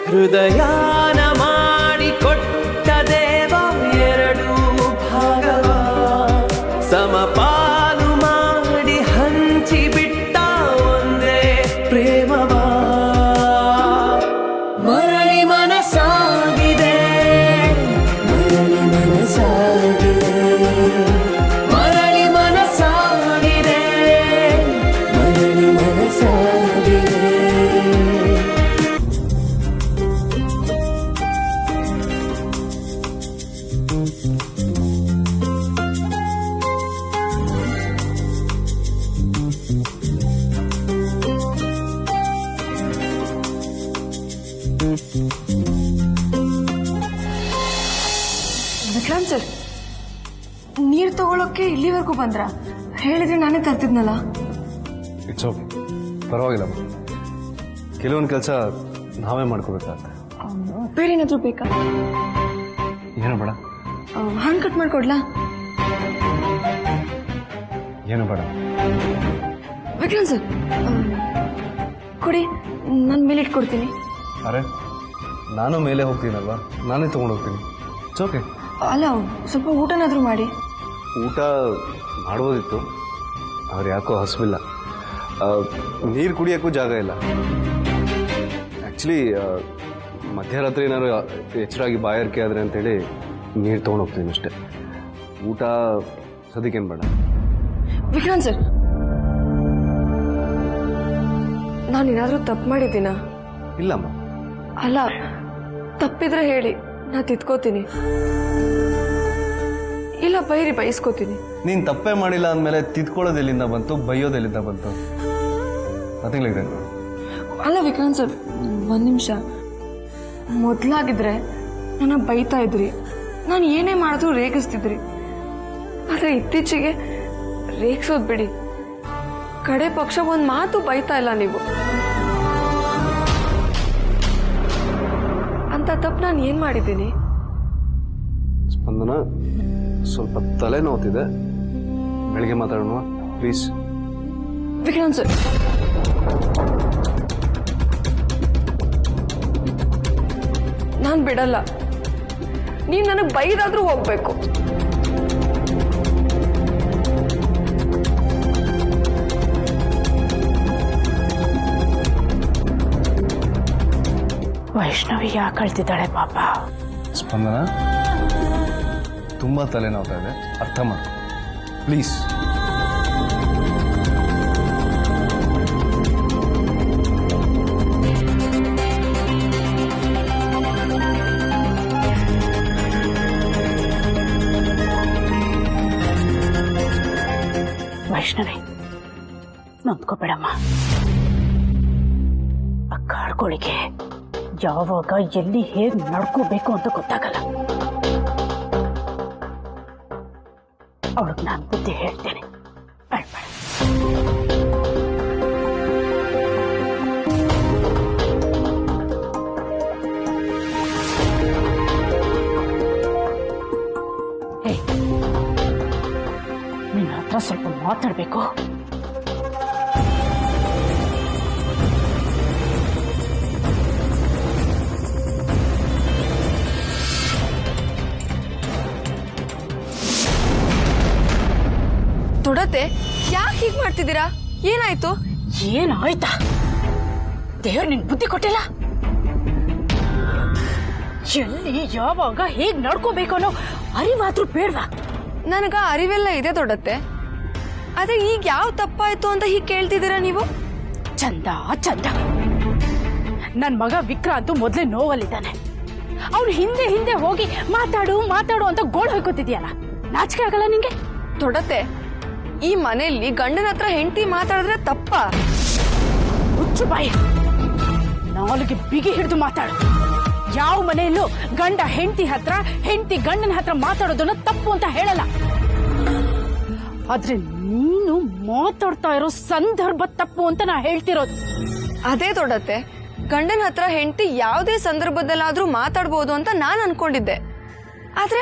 ಹೃದಯಾನ ಮಾಡಿಕೊಟ್ಟ ದೇವ ಎರಡು ಭಾಗವ ಸಮಪಾಲು ಮಾಡಿ ಹಂಚಿಬಿಟ್ಟ ಒಂದೇ ಪ್ರೇಮವ ಮರಳಿ ಮನಸಾಗಿದೆ ಮರಳಿ ಮನಸಾಗಿದೆ ಮರಳಿ ಮನಸಾಗಿದೆ ಮರಳಿ ಮನಸಾಗಿದೆ ವಿಕ್ರಾಂತ್ ಸರ್, ನೀರು ತಗೊಳಕ್ಕೆ ಇಲ್ಲಿವರೆಗೂ ಬಂದ್ರ? ಹೇಳಿದ್ರೆ ನಾನೇ ತರ್ತಿದ್ನಲ್ಲ. ಇಟ್ಸ್ ಓಕೆ, ಪರವಾಗಿಲ್ಲ. ಕೆಲವೊಂದು ಕೆಲಸ ನಾವೇ ಮಾಡ್ಕೋಬೇಕಾಗತ್ತೆ. ಬೇರೆ ಏನಾದರೂ ಬೇಕಾ? ಏನು ಬೇಡ. ಹಣ್ಣು ಕಟ್ ಮಾಡ್ಕೊಡ್ಲಾ? ಏನು ಬೇಡ. ವಿಕ್ರಾಂತ್ ಸರ್, ಕೊಡಿ, ನಾನು ಮೇಲೆ ಇಟ್ಕೊಡ್ತೀನಿ. ಅರೆ, ನಾನು ಮೇಲೆ ಹೋಗ್ತೀನಲ್ವಾ, ನಾನೇ ತೊಗೊಂಡು ಹೋಗ್ತೀನಿ. It's okay. ಅಲ್ಲ, ಸ್ವಲ್ಪ ಊಟನಾದರೂ ಮಾಡಿ. ಊಟ ಮಾಡ್ಬೋದಿತ್ತು, ಅವ್ರು ಯಾಕೋ ಹಸಿವಿಲ್ಲ. ನೀರು ಕುಡಿಯೋಕ್ಕೂ ಜಾಗ ಇಲ್ಲ. ಆ್ಯಕ್ಚುಲಿ ಮಧ್ಯರಾತ್ರಿ ಏನಾದ್ರು ಎಚ್ಚರಾಗಿ ಬಾಯಾರಿಕೆ ಆದರೆ ಅಂತೇಳಿ ನೀರು ತೊಗೊಂಡು ಹೋಗ್ತೀನಿ ಅಷ್ಟೇ. ಊಟ ಸದ್ಯಕ್ಕೇನು ಬೇಡ. ವಿಕ್ರಾಂತ್ ಸರ್, ನಾನೇನಾದರೂ ತಪ್ಪು ಮಾಡಿದ್ದೀನಾ? ಇಲ್ಲಮ್ಮ. ಅಲ್ಲ, ತಪ್ಪಿದ್ರೆ ಹೇಳಿ, ನಾ ತಿದ್ಕೋತೀನಿ. ಇಲ್ಲ ಬೈರಿ, ಬಯಸ್ಕೋತೀನಿ. ನೀನು ತಪ್ಪೇ ಮಾಡಿಲ್ಲ ಅಂದಮೇಲೆ ತಿದ್ಕೊಳ್ಳೋದೆಲ್ಲಿಂದ ಬಂತು, ಬೈಯೋದೆಲ್ಲಿಂದ ಬಂತು? ನಥಿಂಗ್. ಅಲ್ಲ ವಿಕ್ರಾಂತ್ ಸರ್, ಒಂದು ನಿಮಿಷ. ಮೊದಲಾಗಿದ್ರೆ ನನ್ನ ಬೈತಾ ಇದ್ರಿ, ನಾನು ಏನೇ ಮಾಡಿದ್ರು ರೇಗಿಸ್ತಿದ್ರಿ. ಆದರೆ ಇತ್ತೀಚೆಗೆ ರೇಗಿಸೋದು ಬಿಡಿ, ಕಡೆ ಪಕ್ಷ ಒಂದು ಮಾತು ಬೈತಾ ಇಲ್ಲ ನೀವು. ಅಂತ ತಪ್ಪು ನಾನು ಏನು ಮಾಡಿದ್ದೀನಿ? ಸ್ಪಂದನ, ಸ್ವಲ್ಪ ತಲೆ ನೋವ್ತಿದೆ, ಬೆಳಿಗ್ಗೆ ಮಾತಾಡೋಣ ಪ್ಲೀಸ್. ವಿಕ್ರಾಂತ್ ಸರ್, ನಾನು ಬಿಡಲ್ಲ. ನೀನು ನನಗೆ ಬೈದಾದ್ರೂ ಹೋಗ್ಬೇಕು. ವೈಷ್ಣವಿ ಯಾಕೆ ಅಳ್ತಿದ್ದಾಳೆ ಪಾಪ? ಸ್ಪಂದನ, ತುಂಬ ತಲೆನೋವ್ತಾ ಇದೆ, ಅರ್ಥ ಮಾಡ್ಕೊ ಪ್ಲೀಸ್. ವೈಷ್ಣವಿ, ನೊಂದ್ಕೋಬೇಡಮ್ಮ. ಆ ಕಾಡ್ಗಳಿಗೆ ಯಾವಾಗ ಎಲ್ಲಿ ಹೇಗೆ ನಡ್ಕೋಬೇಕು ಅಂತ ಗೊತ್ತಾಗಲ್ಲ. ಅವಳಿಗೆ ನಾನು ಬುದ್ಧಿ ಹೇಳ್ತೇನೆ. ನಿನ್ನ ಹತ್ರ ಸ್ವಲ್ಪ ಮಾತಾಡ್ಬೇಕು. ತೊಡತೆ, ಯಾಕೆ ಹೀಗೆ ಮಾಡ್ತಿದ್ದೀರಾ? ಏನಾಯ್ತು? ಏನಾಯ್ತಾ? ದೇವ್ರು ನಿನ್ ಬುದ್ಧಿ ಕೊಟ್ಟಿಲ್ಲ? ಎಲ್ಲಿ ಯಾವಾಗ ಹೇಗ್ ನಡ್ಕೋಬೇಕು ಅನ್ನೋ ಅರಿವಾದ್ರೂ ಬೇಡ್ವಾ? ನನಗ ಅರಿವೆಲ್ಲ ಇದೆ ದೊಡ್ಡತ್ತೆ. ಆದ್ರೆ ಈಗ ಯಾವ ತಪ್ಪಾಯ್ತು ಅಂತ ಹೀಗೆ ಕೇಳ್ತಿದ್ದೀರಾ ನೀವು? ಚಂದ ಚಂದ, ನನ್ ಮಗ ವಿಕ್ರಾಂತ್ ಮೊದ್ಲೇ ನೋವಲ್ಲಿದ್ದಾನೆ. ಅವ್ನು ಹಿಂದೆ ಹಿಂದೆ ಹೋಗಿ ಮಾತಾಡು ಮಾತಾಡು ಅಂತ ಗೋಳು ಹೊಯ್ಕೋತಿದ್ಯಲ್ಲ, ನಾಚಿಕೆ ಆಗಲ್ಲ ನಿಂಗೆ? ದೊಡ್ಡತ್ತೆ, ಈ ಮನೆಯಲ್ಲಿ ಗಂಡನ ಹತ್ರ ಹೆಂಡತಿ ಮಾತಾಡಿದ್ರೆ ತಪ್ಪ? ಹುಚ್ಚು ಬಾಯಿ, ನಾಲಿಗೆ ಬಿಗಿ ಹಿಡಿದು ಮಾತಾಡು. ಯಾವ ಮನೆಯಲ್ಲೂ ಗಂಡ ಹೆಂಡತಿ ಹತ್ರ, ಹೆಂಡತಿ ಗಂಡನ ಹತ್ರ ಮಾತಾಡೋದನ್ನ ತಪ್ಪು ಅಂತ ಹೇಳಲ್ಲ. ಆದ್ರೆ ನೀನು ಮಾತಾಡ್ತಾ ಇರೋ ಸಂದರ್ಭ ತಪ್ಪು ಅಂತ ನಾ ಹೇಳ್ತಿರೋದು. ಅದೇ ದೊಡ್ಡತ್ತೆ, ಗಂಡನ ಹತ್ರ ಹೆಂಡತಿ ಯಾವುದೇ ಸಂದರ್ಭದಲ್ಲಾದ್ರೂ ಮಾತಾಡ್ಬೋದು ಅಂತ ನಾನು ಅನ್ಕೊಂಡಿದ್ದೆ. ಆದ್ರೆ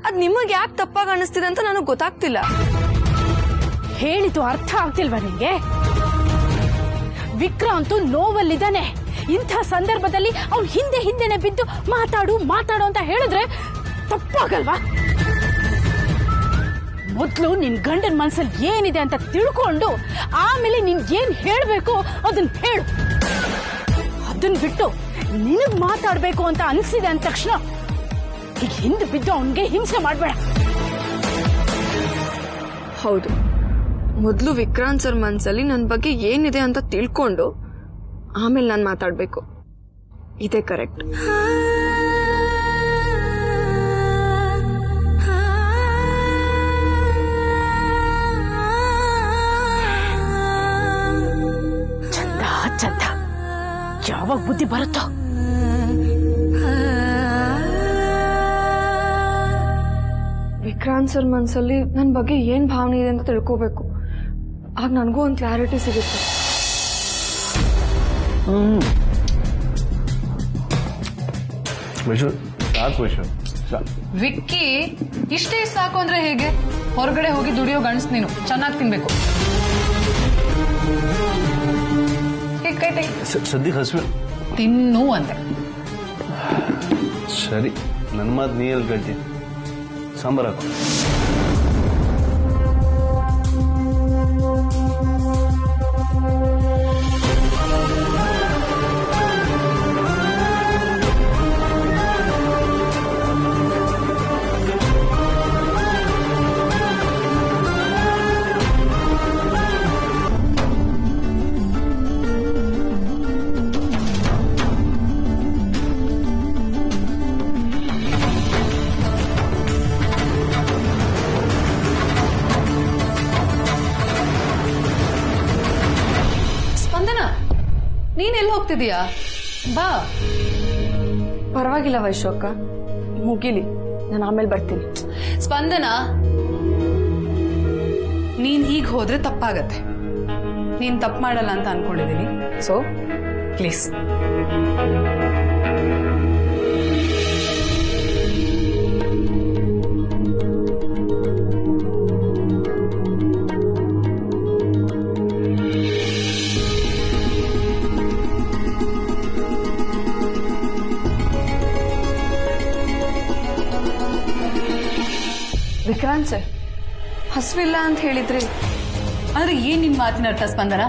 ಅದ್ ನಿಮಗೆ ಯಾಕೆ ತಪ್ಪಾಗಿ ಅನಿಸ್ತಿದೆ ಅಂತ ನನಗೆ ಗೊತ್ತಾಗ್ತಿಲ್ಲ. ಹೇಳಿದ್ದು ಅರ್ಥ ಆಗ್ತಿಲ್ವಾ ನಿಂಗೆ? ವಿಕ್ರಾಂತ್ ನೋವಲ್ಲಿದ್ದಾನೆ. ಇಂಥ ಸಂದರ್ಭದಲ್ಲಿ ಅವ್ನು ಹಿಂದೆನೆ ಬಿದ್ದು ಮಾತಾಡು ಮಾತಾಡು ಅಂತ ಹೇಳಿದ್ರೆ ತಪ್ಪಾಗಲ್ವಾ? ಮೊದಲು ನಿನ್ ಗಂಡನ ಮನಸ್ಸಲ್ಲಿ ಏನಿದೆ ಅಂತ ತಿಳ್ಕೊಂಡು ಆಮೇಲೆ ನಿನ್ ಏನ್ ಹೇಳ್ಬೇಕು ಅದನ್ನ ಹೇಳು. ಅದನ್ನ ಬಿಟ್ಟು ನಿನಗ್ ಮಾತಾಡ್ಬೇಕು ಅಂತ ಅನಿಸಿದೆ ಅಂದ ತಕ್ಷಣ ಈಗ ಹಿಂದೆ ಬಿದ್ದು ಅವನ್ಗೆ ಹಿಂಸೆ ಮಾಡ್ಬೇಡ. ಹೌದು, ಮೊದಲು ವಿಕ್ರಾಂತ್ ಸರ್ ಮನ್ಸಲ್ಲಿ ನನ್ನ ಬಗ್ಗೆ ಏನಿದೆ ಅಂತ ತಿಳ್ಕೊಂಡು ಆಮೇಲೆ ನಾನು ಮಾತಾಡಬೇಕು. ಇದೇ ಕರೆಕ್ಟ್. ಚಂದ ಯಾವಾಗ ಬುದ್ಧಿ ಬರುತ್ತೋ. ವಿಕ್ರಾಂತ್ ಸರ್ ಮನ್ಸಲ್ಲಿ ನನ್ನ ಬಗ್ಗೆ ಏನ್ ಭಾವನೆ ಇದೆ ಅಂತ ತಿಳ್ಕೋಬೇಕು. ಆಗ ನನಗೂ ಒಂದು ಕ್ಲಾರಿಟಿ ಸಿಗುತ್ತೆ. ವಿಕ್ಕಿ ಇಷ್ಟೇ ಸಾಕು ಅಂದ್ರೆ ಹೇಗೆ? ಹೊರಗಡೆ ಹೋಗಿ ದುಡಿಯೋ ಗಂಡಸ್ ನೀನು, ಚೆನ್ನಾಗಿ ತಿನ್ಬೇಕು. ಸದ್ಯಕ್ಕೆ ಹಸಿವೆ ತಿನ್ನು ಅಂತೆ. ಸರಿ, ನನ್ನ ಮಾತು ನೀರಲ್ಲಿ ಗಟ್ಟಿ. ಸಾಂಬಾರು ಹಾಕು. ನೀನ್ ಎಲ್ಲಿ ಹೋಗ್ತಿದೀಯಾ? ಬಾ. ಪರವಾಗಿಲ್ಲ ವೈಶೋಕ, ಮುಗಿಲಿ, ನಾನು ಆಮೇಲೆ ಬರ್ತೀನಿ. ಸ್ಪಂದನ, ನೀನ್ ಈಗ ಹೋದ್ರೆ ತಪ್ಪಾಗತ್ತೆ. ನೀನ್ ತಪ್ಪು ಮಾಡಲ್ಲ ಅಂತ ಅನ್ಕೊಂಡಿದೀನಿ. So please. ವಿಕ್ರಾಂತ್ ಸರ್, ಹಸ್ವಿಲ್ಲ ಅಂತ ಹೇಳಿದ್ರಿ, ಅಂದ್ರೆ ಏನ್ ನಿನ್ ಮಾತಿನ ಅರ್ಥ ಸ್ಪಂದನ?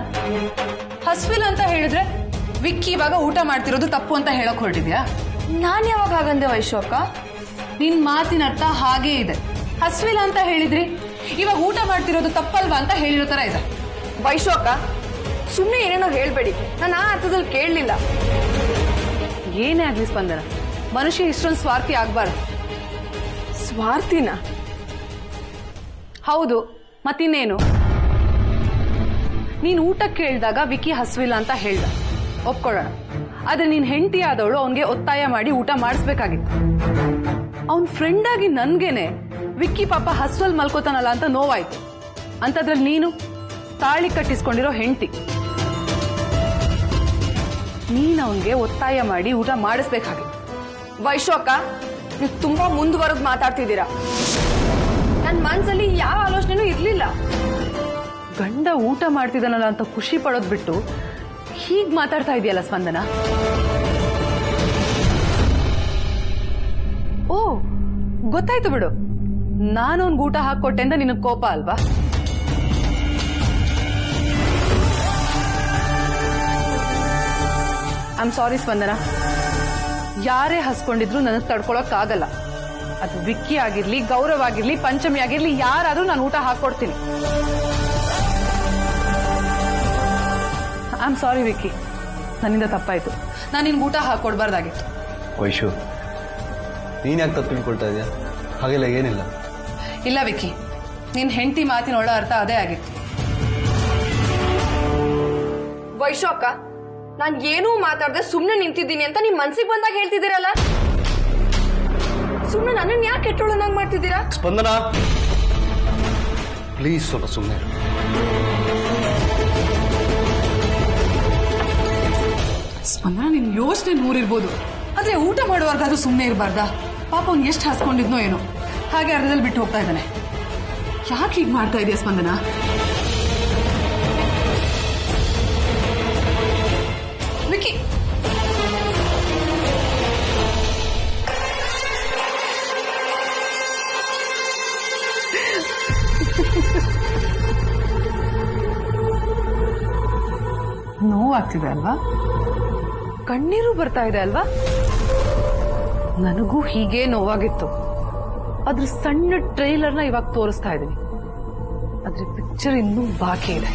ಹಸ್ವಿಲ್ಲ ಅಂತ ಹೇಳಿದ್ರೆ ವಿಕ್ಕಿ ಇವಾಗ ಊಟ ಮಾಡ್ತಿರೋದು ತಪ್ಪು ಅಂತ ಹೇಳಕ್ ಹೊರಟಿದ್ಯಾ? ನಾನು ಯಾವಾಗ ಹಾಗಂದೆ ವೈಶೋಕ? ನಿನ್ ಮಾತಿನ ಅರ್ಥ ಹಾಗೇ ಇದೆ. ಹಸ್ವಿಲ್ಲ ಅಂತ ಹೇಳಿದ್ರಿ, ಇವಾಗ ಊಟ ಮಾಡ್ತಿರೋದು ತಪ್ಪಲ್ವಾ ಅಂತ ಹೇಳಿರೋ ತರ ಇದೆ. ವೈಶೋಕ, ಸುಮ್ಮನೆ ಏನೇನೋ ಹೇಳ್ಬೇಡಿ, ನಾನು ಆ ಅರ್ಥದಲ್ಲಿ ಕೇಳಲಿಲ್ಲ. ಏನೇ ಆಗ್ಲಿ ಸ್ಪಂದನ, ಮನುಷ್ಯ ಇಷ್ಟೊಂದು ಸ್ವಾರ್ಥಿ ಆಗ್ಬಾರ್ದು. ಸ್ವಾರ್ಥಿನ? ಹೌದು, ಮತ್ತಿನ್ನೇನು? ನೀನ್ ಊಟ ಕೇಳಿದಾಗ ವಿಕ್ಕಿ ಹಸ್ವಿಲ್ಲ ಅಂತ ಹೇಳ್ದ, ಒಪ್ಕೊಳ್ಳೋಣ. ಆದ್ರೆ ನೀನ್ ಹೆಂಡತಿ ಆದವಳು ಅವನ್ಗೆ ಒತ್ತಾಯ ಮಾಡಿ ಊಟ ಮಾಡಿಸ್ಬೇಕಾಗಿತ್ತು. ಅವನ್ ಫ್ರೆಂಡ್ ಆಗಿ ನನ್ಗೇನೆ ವಿಕ್ಕಿ ಪಾಪ ಹಸ್ವಲ್ ಮಲ್ಕೋತಾನಲ್ಲ ಅಂತ ನೋವಾಯ್ತು. ಅಂತದ್ರಲ್ಲಿ ನೀನು ತಾಳಿ ಕಟ್ಟಿಸ್ಕೊಂಡಿರೋ ಹೆಂಡತಿ, ನೀನ್ ಅವನ್ಗೆ ಒತ್ತಾಯ ಮಾಡಿ ಊಟ ಮಾಡಿಸ್ಬೇಕಾಗಿತ್ತು. ವೈಶೋಕ, ನೀವು ತುಂಬಾ ಮುಂದುವರೆದು ಮಾತಾಡ್ತಿದ್ದೀರಾ. ನನ್ನ ಮನ್ಸಲ್ಲಿ ಯಾವ ಆಲೋಚನೆನೂ ಇರ್ಲಿಲ್ಲ. ಗಂಡ ಊಟ ಮಾಡ್ತಿದ್ದಾನಲ್ಲ ಅಂತ ಖುಷಿ ಪಡೋದ್ ಬಿಟ್ಟು ಹೀಗ್ ಮಾತಾಡ್ತಾ ಇದೆಯಲ್ಲ ಸ್ಪಂದನ. ಓ, ಗೊತ್ತಾಯ್ತು ಬಿಡು, ನಾನೊಂದು ಊಟ ಹಾಕೊಟ್ಟೆ ಅಂತ ನಿನಗ್ ಕೋಪ ಅಲ್ವಾ? ಐ ಆಮ್ ಸಾರಿ ಸ್ಪಂದನ. ಯಾರೇ ಹಸ್ಕೊಂಡಿದ್ರು ನನಗೆ ತಡ್ಕೊಳಕ್ ಆಗಲ್ಲ. ಅದು ವಿಕ್ಕಿ ಆಗಿರ್ಲಿ, ಗೌರವ್ ಆಗಿರ್ಲಿ, ಪಂಚಮಿ ಆಗಿರ್ಲಿ, ಯಾರಾದ್ರೂ ನಾನು ಊಟ ಹಾಕೊಡ್ತೀನಿ. ಐ ಆಮ್ ಸಾರಿ ವಿಕ್ಕಿ, ನನ್ನಿಂದ ತಪ್ಪಾಯ್ತು. ನಾನು ನಿನ್ಗೆ ಊಟ ಹಾಕೊಡ್ಬಾರ್ದಾಗಿತ್ತು. ವೈಶು, ನೀನ್ ಯಾಕೆ ತಪ್ಪು ತಿಳ್ಕೊಳ್ತಾ ಇದೆಯಾ? ಹಾಗೆಲ್ಲ ಏನಿಲ್ಲ. ಇಲ್ಲ ವಿಕ್ಕಿ, ನಿನ್ ಹೆಂಡತಿ ಮಾತಿನೊಳ ಅರ್ಥ ಅದೇ ಆಗಿತ್ತು. ವೈಶೋಕ, ನಾನು ಏನೂ ಮಾತಾಡದೆ ಸುಮ್ಮನೆ ನಿಂತಿದ್ದೀನಿ ಅಂತ ನಿಮ್ ಮನ್ಸಿಗೆ ಬಂದಾಗ ಹೇಳ್ತಿದ್ದೀರಲ್ಲ. ಸುಮ್ಮನೆ ನನ್ನನ್ನು ಯಾಕೆ ಕೆಟ್ಟೋಳನ್ನಾಗಿ ಮಾಡ್ತಿದ್ದೀರಾ? ಸ್ಪಂದನ, ಪ್ಲೀಸ್ ಸ್ವಲ್ಪ ಸುಮ್ಮನೆ. ಸ್ಪಂದನ, ನಿನ್ ಯೋಚನೆ ನೂರಿರ್ಬೋದು, ಆದ್ರೆ ಊಟ ಮಾಡುವಾಗಾದ್ರೂ ಸುಮ್ಮನೆ ಇರಬಾರ್ದಾ? ಪಾಪ ಅವ್ನು ಎಷ್ಟು ಹಾಸ್ಕೊಂಡಿದ್ನೋ ಏನೋ, ಹಾಗೆ ಅರ್ಧದಲ್ಲಿ ಬಿಟ್ಟು ಹೋಗ್ತಾ ಇದ್ದಾನೆ. ಯಾಕೆ ಹೀಗೆ ಮಾಡ್ತಾ ಇದೆಯಾ ಸ್ಪಂದನ? ವಿಕ್ಕಿ, ನೋವಾಗ್ತಿದೆ ಅಲ್ವಾ? ಕಣ್ಣೀರು ಬರ್ತಾ ಇದೆ ಅಲ್ವಾ? ನನಗೂ ಹೀಗೆ ನೋವಾಗಿತ್ತು. ಅದ್ರ ಸಣ್ಣ ಟ್ರೈಲರ್ನ ಇವಾಗ ತೋರಿಸ್ತಾ ಇದ್ದೀನಿ. ಅದ್ರ ಪಿಕ್ಚರ್ ಇನ್ನೂ ಬಾಕಿ ಇದೆ.